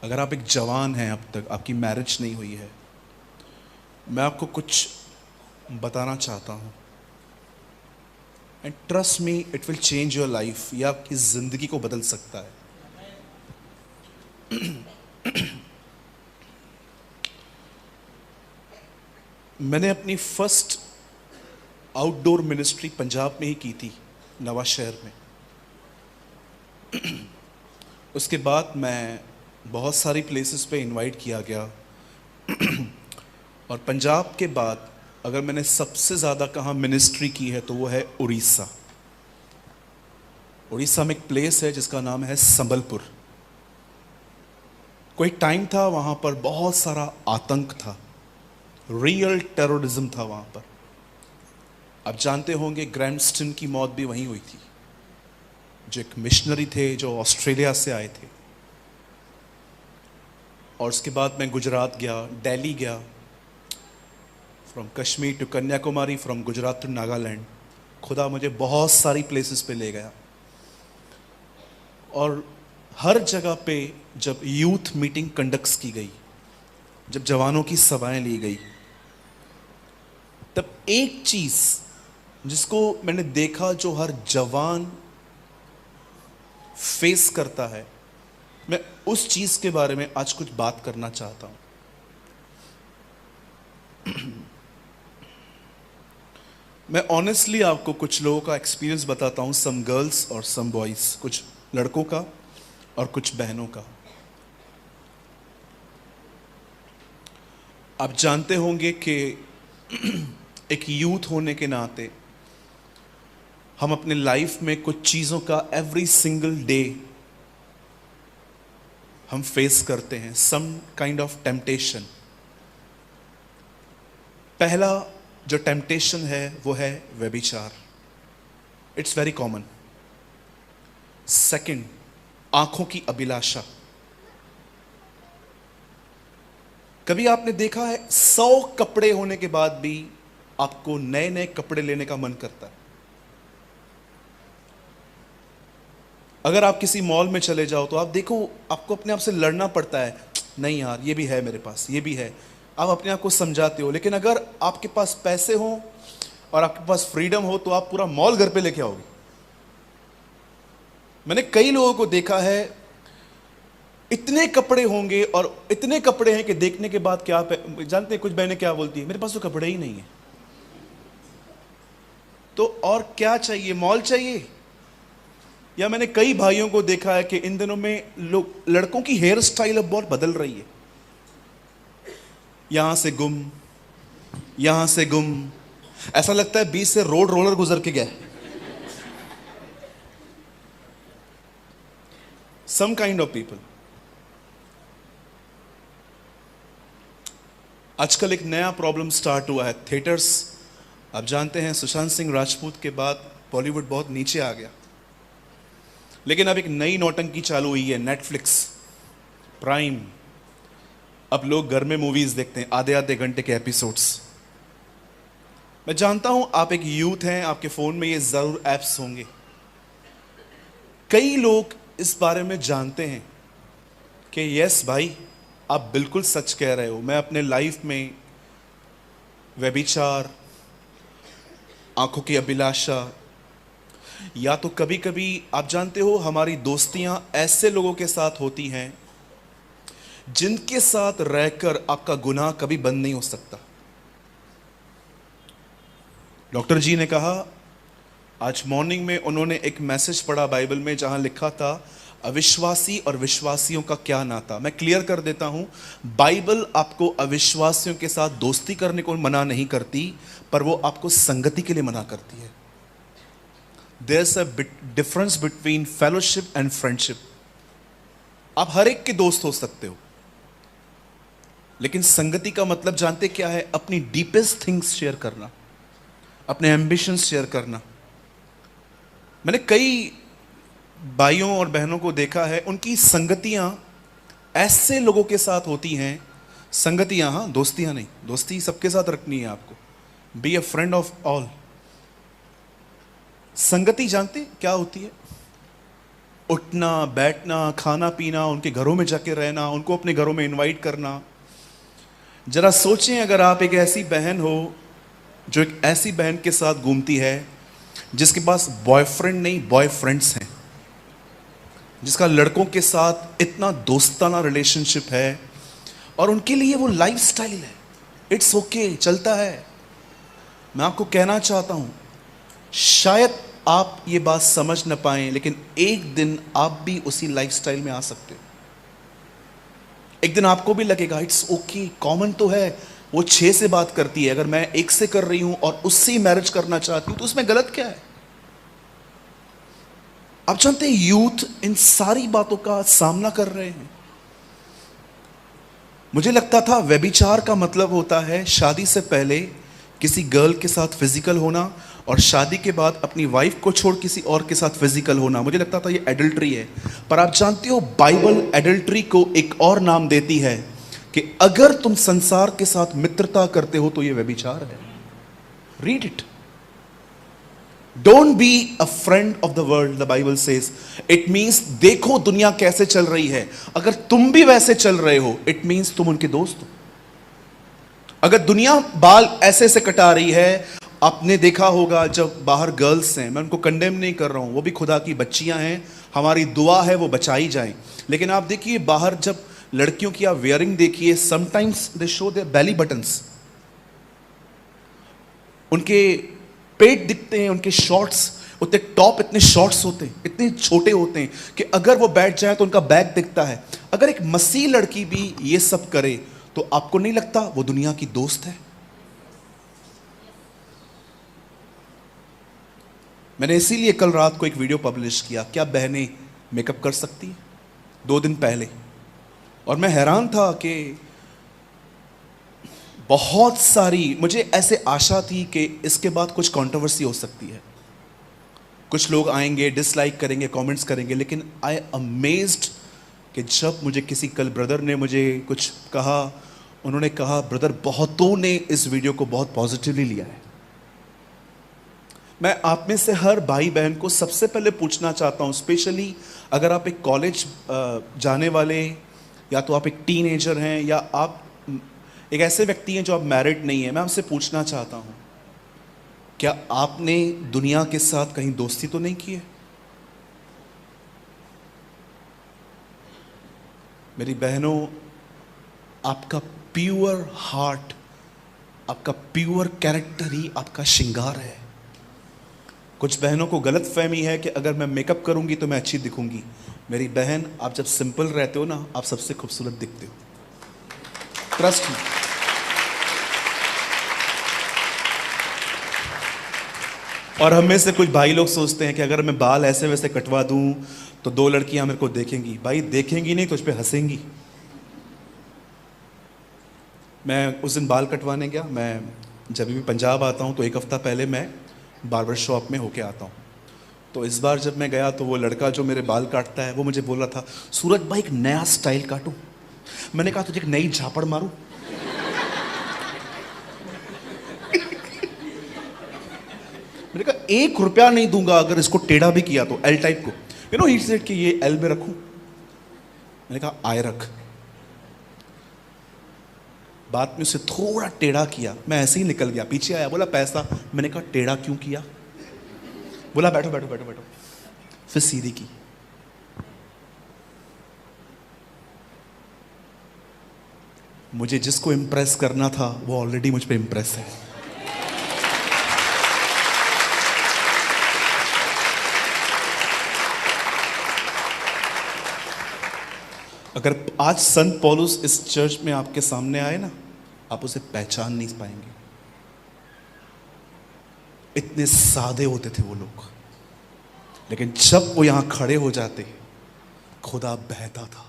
अगर आप एक जवान हैं, अब तक आपकी मैरिज नहीं हुई है, मैं आपको कुछ बताना चाहता हूँ। And trust me, it will change your life. ये आपकी ज़िंदगी को बदल सकता है। मैंने अपनी फर्स्ट आउटडोर मिनिस्ट्री पंजाब में ही की थी, नवा शहर में। उसके बाद मैं बहुत सारी प्लेसेस पे इनवाइट किया गया। और पंजाब के बाद अगर मैंने सबसे ज़्यादा कहाँ मिनिस्ट्री की है तो वो है उड़ीसा। उड़ीसा में एक प्लेस है जिसका नाम है संबलपुर। कोई टाइम था वहाँ पर बहुत सारा आतंक था, रियल टेररिज्म था वहाँ पर। आप जानते होंगे ग्रैंडस्टन की मौत भी वहीं हुई थी, जो एक मिशनरी थे जो ऑस्ट्रेलिया से आए थे। और उसके बाद मैं गुजरात गया, दिल्ली गया, from Kashmir to Kanyakumari, from Gujarat to Nagaland. खुदा मुझे बहुत सारी प्लेसेस पे ले गया। और हर जगह पे जब यूथ मीटिंग कंडक्ट्स की गई, जब जवानों की सभाएं ली गई, तब एक चीज़ जिसको मैंने देखा जो हर जवान फेस करता है, मैं उस चीज़ के बारे में आज कुछ बात करना चाहता हूँ। मैं ऑनेस्टली आपको कुछ लोगों का एक्सपीरियंस बताता हूँ, सम गर्ल्स और सम बॉयज़, कुछ लड़कों का और कुछ बहनों का। आप जानते होंगे कि एक यूथ होने के नाते हम अपने लाइफ में कुछ चीज़ों का एवरी सिंगल डे हम फेस करते हैं, सम काइंड ऑफ टेम्पटेशन। पहला जो टेम्पटेशन है वो है व्यभिचार, इट्स वेरी कॉमन। सेकंड, आंखों की अभिलाषा। कभी आपने देखा है 100 कपड़े होने के बाद भी आपको नए नए कपड़े लेने का मन करता है? अगर आप किसी मॉल में चले जाओ तो आप देखो, आपको अपने आप से लड़ना पड़ता है, नहीं यार ये भी है मेरे पास, ये भी है। आप अपने आप को समझाते हो। लेकिन अगर आपके पास पैसे हो और आपके पास फ्रीडम हो तो आप पूरा मॉल घर पे लेके आओगे। मैंने कई लोगों को देखा है, इतने कपड़े होंगे और इतने कपड़े हैं कि देखने के बाद क्या जानते हैं कुछ बहनें क्या बोलती है, मेरे पास तो कपड़े ही नहीं है। तो और क्या चाहिए? मॉल चाहिए? या मैंने कई भाइयों को देखा है कि इन दिनों में लोग, लड़कों की हेयर स्टाइल अब बहुत बदल रही है। यहां से गुम, यहां से गुम, ऐसा लगता है 20 से रोड रोलर गुजर के गए। Some kind of people. आजकल एक नया प्रॉब्लम स्टार्ट हुआ है, थिएटर्स। आप जानते हैं सुशांत सिंह राजपूत के बाद बॉलीवुड बहुत नीचे आ गया। लेकिन अब एक नई नौटंकी चालू हुई है, नेटफ्लिक्स, प्राइम। अब लोग घर में मूवीज देखते हैं, आधे आधे घंटे के एपिसोड्स। मैं जानता हूं आप एक यूथ हैं, आपके फोन में ये जरूर ऐप्स होंगे। कई लोग इस बारे में जानते हैं कि यस भाई, आप बिल्कुल सच कह रहे हो। मैं अपने लाइफ में व्यभिचार, आंखों की अभिलाषा, या तो कभी कभी आप जानते हो हमारी दोस्तियां ऐसे लोगों के साथ होती हैं जिनके साथ रहकर आपका गुनाह कभी बंद नहीं हो सकता। डॉक्टर जी ने कहा, आज मॉर्निंग में उन्होंने एक मैसेज पढ़ा बाइबल में जहां लिखा था अविश्वासी और विश्वासियों का क्या नाता। मैं क्लियर कर देता हूं, बाइबल आपको अविश्वासियों के साथ दोस्ती करने को मना नहीं करती, पर वो आपको संगति के लिए मना करती है। There's a difference between fellowship and friendship. आप हर एक के दोस्त हो सकते हो, लेकिन संगति का मतलब जानते क्या है? अपनी डीपेस्ट थिंग्स शेयर करना, अपने एम्बिशंस शेयर करना। मैंने कई भाइयों और बहनों को देखा है, उनकी संगतियां ऐसे लोगों के साथ होती हैं, संगतियां, हाँ, दोस्तियां नहीं, दोस्ती सबके साथ रखनी है आपको। Be a friend of all. संगति जानते क्या होती है? उठना बैठना खाना पीना, उनके घरों में जाके रहना, उनको अपने घरों में इनवाइट करना। जरा सोचें अगर आप एक ऐसी बहन हो जो एक ऐसी बहन के साथ घूमती है जिसके पास बॉयफ्रेंड नहीं बॉयफ्रेंड्स हैं, जिसका लड़कों के साथ इतना दोस्ताना रिलेशनशिप है और उनके लिए वो लाइफस्टाइल है, इट्स ओके, चलता है। मैं आपको कहना चाहता हूं, शायद आप ये बात समझ न पाएं, लेकिन एक दिन आप भी उसी लाइफस्टाइल में आ सकते हो। एक दिन आपको भी लगेगा इट्स ओके, कॉमन तो है, वो 6 से बात करती है, अगर मैं 1 से कर रही हूं और उससे ही मैरिज करना चाहती हूं तो उसमें गलत क्या है? आप जानते हैं यूथ इन सारी बातों का सामना कर रहे हैं। मुझे लगता था व्यभिचार का मतलब होता है शादी से पहले किसी गर्ल के साथ फिजिकल होना और शादी के बाद अपनी वाइफ को छोड़ किसी और के साथ फिजिकल होना। मुझे लगता था ये एडल्ट्री है, पर आप जानते हो बाइबल एडल्ट्री को एक और नाम देती है कि अगर तुम संसार के साथ मित्रता करते हो तो ये व्यभिचार है। Read it. Don't be a friend of the world, the Bible says. It means देखो दुनिया कैसे चल रही है, अगर तुम भी वैसे चल रहे हो इट मींस तुम उनके दोस्त हो। अगर दुनिया बाल ऐसे ऐसे कटा रही है, आपने देखा होगा जब बाहर गर्ल्स हैं, मैं उनको कंडेम नहीं कर रहा हूं, वो भी खुदा की बच्चियां हैं, हमारी दुआ है वो बचाई जाएं, लेकिन आप देखिए बाहर जब लड़कियों की आप वेयरिंग देखिए, sometimes they show their belly buttons, उनके पेट दिखते हैं, उनके शॉर्ट्स, उतने टॉप इतने शॉर्ट्स होते हैं, इतने छोटे होते हैं कि अगर वो बैठ जाए तो उनका बैक दिखता है। अगर एक मसीह लड़की भी ये सब करे तो आपको नहीं लगता वो दुनिया की दोस्त है? मैंने इसीलिए कल रात को एक वीडियो पब्लिश किया, क्या बहनें मेकअप कर सकती हैं, 2 दिन पहले, और मैं हैरान था कि बहुत सारी, मुझे ऐसे आशा थी कि इसके बाद कुछ कंट्रोवर्सी हो सकती है, कुछ लोग आएंगे डिसलाइक करेंगे कमेंट्स करेंगे, लेकिन आई अमेज्ड कि जब मुझे किसी कल ब्रदर ने मुझे कुछ कहा, उन्होंने कहा ब्रदर बहुतों ने इस वीडियो को बहुत पॉजिटिवली लिया है। मैं आप में से हर भाई बहन को सबसे पहले पूछना चाहता हूं, स्पेशली अगर आप एक कॉलेज जाने वाले, या तो आप एक टीनेजर हैं, या आप एक ऐसे व्यक्ति हैं जो आप मैरिड नहीं है, मैं आपसे पूछना चाहता हूं, क्या आपने दुनिया के साथ कहीं दोस्ती तो नहीं की है? मेरी बहनों, आपका प्योर हार्ट, आपका प्योर कैरेक्टर ही आपका श्रृंगार है। कुछ बहनों को गलत फहमी है कि अगर मैं मेकअप करूंगी तो मैं अच्छी दिखूंगी। मेरी बहन, आप जब सिंपल रहते हो ना, आप सबसे खूबसूरत दिखते हो, ट्रस्ट मी। और हम में से कुछ भाई लोग सोचते हैं कि अगर मैं बाल ऐसे वैसे कटवा दूं तो 2 लड़कियां मेरे को देखेंगी। भाई देखेंगी नहीं तो उस पर हंसेंगी। मैं उस दिन बाल कटवाने गया, मैं जब भी पंजाब आता हूं तो 1 हफ्ता पहले मैं बार्बर शॉप में होके आता हूँ। तो इस बार जब मैं गया तो वो लड़का जो मेरे बाल काटता है वो मुझे बोल रहा था, सूरज भाई एक नया स्टाइल काटूं। मैंने कहा तुझे एक नई झापड़ मारूं? मैंने कहा 1 रुपया नहीं दूंगा अगर इसको टेढ़ा भी किया तो, एल टाइप को, यू नो, ही सेड कि ये एल में रखूं। मैंने कहा आए रख। बात में उसे थोड़ा टेढ़ा किया, मैं ऐसे ही निकल गया, पीछे आया, बोला पैसा। मैंने कहा टेढ़ा क्यों किया? बोला बैठो बैठो बैठो बैठो, फिर सीधी की। मुझे जिसको इंप्रेस करना था वो ऑलरेडी मुझ पे इंप्रेस है। अगर आज संत पौलुस इस चर्च में आपके सामने आए ना, आप उसे पहचान नहीं पाएंगे। इतने सादे होते थे वो लोग, लेकिन जब वो यहां खड़े हो जाते खुदा बहता था।